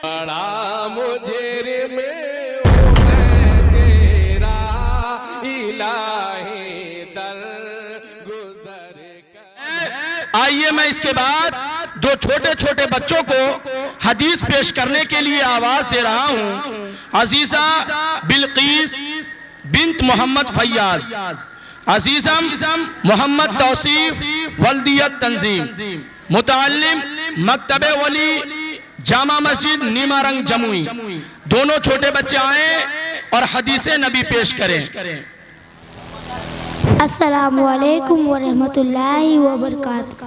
بڑا مجرم ہوں میں تیرا الہی در گزر کر. آئیے میں اس کے بعد دو چھوٹے چھوٹے بچوں کو حدیث پیش کرنے کے لیے آواز دے رہا ہوں. عزیزہ بلقیس بنت محمد فیاض، عزیزم محمد توصیف ولدیت تنظیم، متعلم مکتب ولی جامع مسجد نیما رنگ جموئی. دونوں چھوٹے بچے آئیں اور حدیث نبی پیش کریں. السلام علیکم ورحمۃ اللہ وبرکاتہ.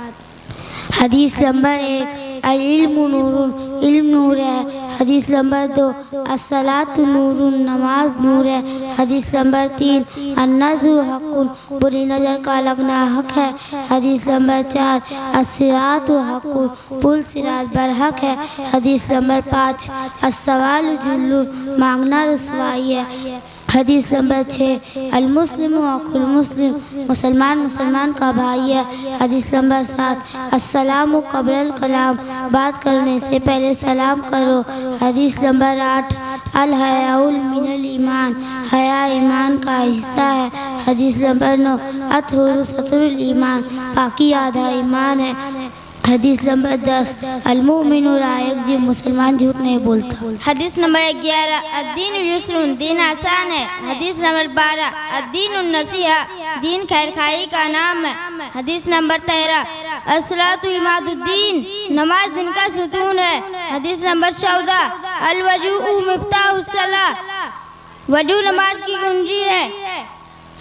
حدیث نمبر 1، العلم نور، علم نور ہے. حدیث نمبر 2، الصلاۃ نور، نماز نور ہے. حدیث نمبر 3، النظر حق، بری نظر کا لگنا حق ہے. حدیث نمبر 4، الصراط حق، پل صراط بر حق ہے. حدیث نمبر 5، السوال ذل، مانگنا رسوائی ہے. حدیث نمبر 6، المسلم اخو المسلم، مسلمان مسلمان کا بھائی ہے. حدیث نمبر 7، السلام قبل الکلام، بات کرنے سے پہلے سلام کرو. حدیث نمبر 8، الحیاء من الایمان، حیا ایمان کا حصہ ہے. حدیث نمبر 9، الطہور سطر الایمان، پاکی آدھا ایمان ہے. حدیث نمبر 10، المؤمن لا یکذب، مسلمان جھوٹ نہیں بولتا. حدیث نمبر 11، الدین یسر، دین آسان ہے. حدیث نمبر 12، الدین النصیحہ، دین خیر خواہی کا نام ہے. حدیث نمبر 13، الصلاۃ عماد الدین، نماز دن کا ستون ہے. حدیث نمبر 14، الوضوء مفتاح الصلاۃ، وضو نماز کی کنجی ہے.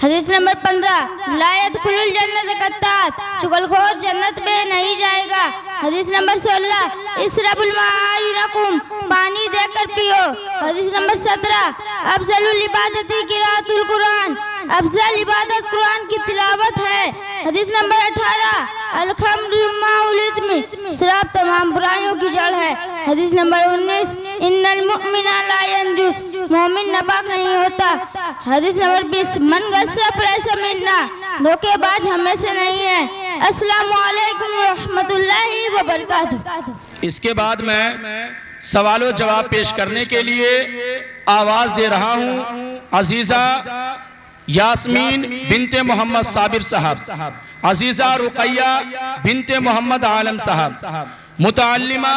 حدیث نمبر 15، لا يدخل الجنت قطات، چغل خور جنت میں نہیں جائے گا. حدیث نمبر 16، اسرب الماء اعینکم، پانی دے کر پیو. حدیث نمبر 17، افضل العبادت قراءۃ القرآن، افضل عبادت قرآن کی تلاوت ہے. حدیث نمبر 18، الخمر ماء الاثم، شراب تمام برائیوں کی جڑ ہے. حدیث نمبر 19، ان المؤمن لا ینجس، مومن ناپاک نہیں ہوتا. حدیث نمبر 20، من غص فلیس منا، دھوکے باز ہم میں سے نہیں ہے. السلام علیکم ورحمۃ اللہ وبرکاتہ. اس کے بعد میں سوال و جواب پیش کرنے کے لیے آواز دے رہا ہوں عزیزہ یاسمین بنت محمد صابر صاحب، عزیزہ رقیہ بنت محمد عالم صاحب، متعلمہ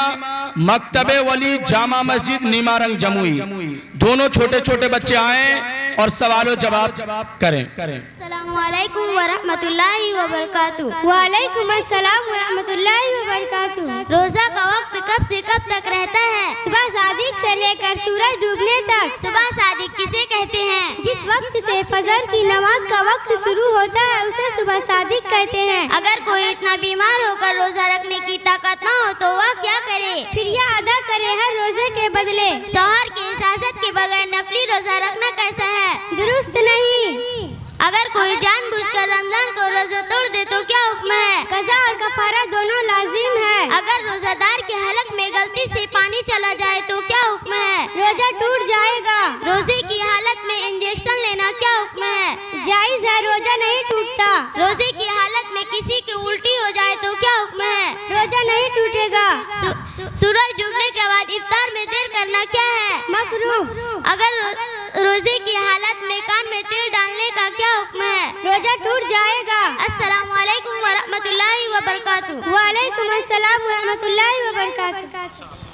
مکتب ولی جامع مسجد نیما رنگ جموئی. دونوں چھوٹے چھوٹے بچے آئیں اور سوال و جواب کریں. السلام علیکم ورحمۃ اللہ وبرکاتہ. وعلیکم السلام ورحمۃ اللہ وبرکاتہ. روزہ کا وقت کب سے کب تک رہتا ہے؟ صبح صادق سے لے کر سورج ڈوبنے تک. صبح صادق کسے کہتے ہیں؟ جس وقت سے فجر کی نماز کا وقت شروع ہوتا ہے اسے صبح صادق کہتے ہیں. اگر کوئی اتنا بیمار ہو کر روزہ رکھنے کی طاقت نہ ہو تو وہ کیا کرے؟ فدیہ ادا کرے ہر روزے کے بدلے. شوہر کی اجازت کے بغیر نفلی روزہ رکھنا کیسا ہے؟ درست نہیں. اگر کوئی جان بوجھ کر رمضان کو روزہ توڑ دے تو کیا حکم ہے؟ قضا اور کفارہ دونوں لازم ہے. اگر روزہ دار کے حلق میں غلطی سے پانی چلا جائے تو کیا حکم ہے؟ روزہ ٹوٹ جائے گا. روزے کی حالت میں انجیکشن لینا کیا حکم ہے؟ جائز ہے، روزہ نہیں ٹوٹتا. روزے کی حالت میں کسی کی الٹی ہو جائے تو کیا حکم ہے؟ روزہ نہیں ٹوٹے گا. سورج ڈوبنے کے بعد افطار میں دیر کرنا کیا ہے؟ مکروہ. اگر روزے کی حالت میں کان میں تیل ڈالنے کا کیا حکم ہے؟ روزہ ٹوٹ جائے گا. السلام علیکم ورحمۃ اللہ وبرکاتہ. وعلیکم السلام ورحمۃ اللہ وبرکاتہ.